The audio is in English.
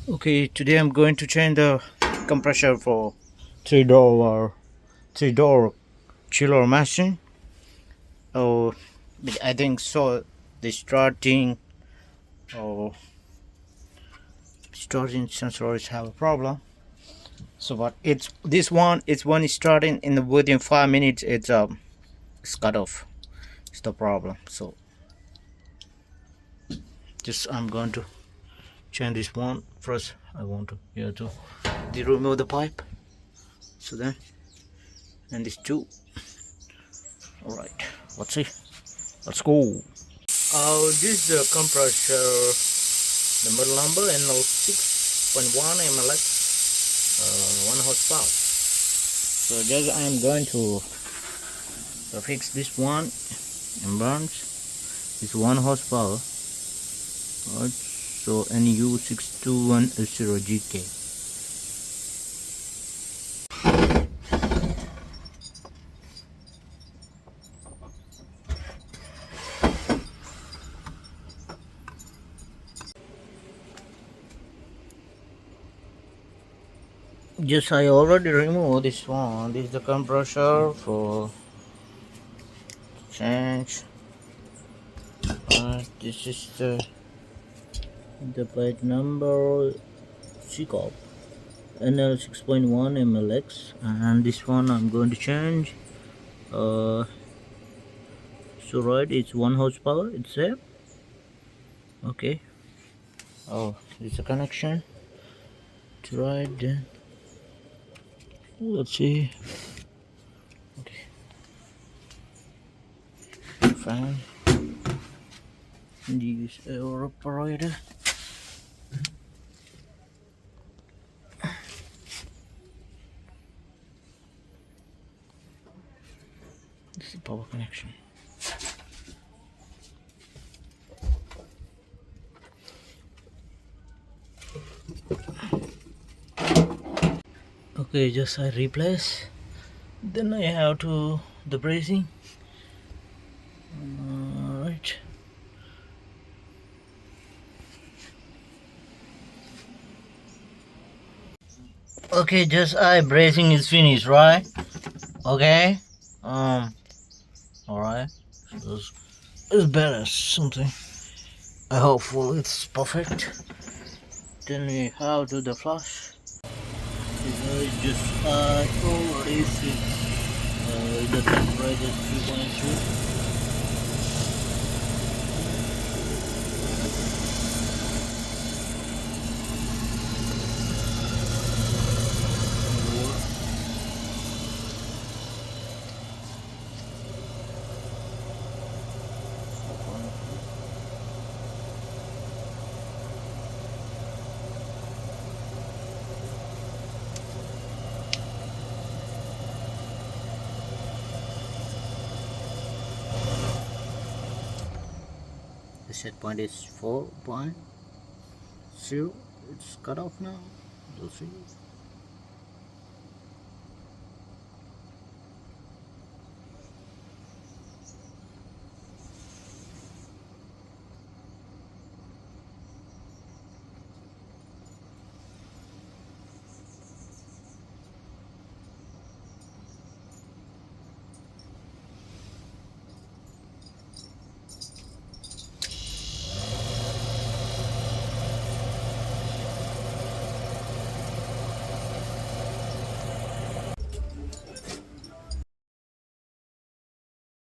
Okay, today I'm going to change the compressor for three door chiller machine. Oh, I think so. The starting sensors have a problem. So, but it's this one. It's when it's starting in the within 5 minutes. It's cut off. It's the problem. So, just I'm going to change this one first. I want to remove the pipe. So then, and these two. All right. Let's see. Let's go. This is the compressor, the model number NO6.1 MLX, 1 horsepower. So just I am going to fix this one and burns. It's 1 horsepower. Right. So NU6210GK. Yes, I already removed this one. This is the compressor for change. This is the plate number CCOP NL6.1 MLX, and this one I'm going to change. So right, it's 1 horsepower. It's there. Okay. Oh, it's a connection. To right then. Let's see. Okay. Fine. Use our operator. This is the power connection. Okay, just I replace. Then I have to the bracing. Alright. Okay, just I bracing is finished, right? Okay. Alright. So it's better something. I hope it's perfect. Then we have to the flush. Just already see the temperature 3.3. The set point is 4.0. It's cut off now. You'll see.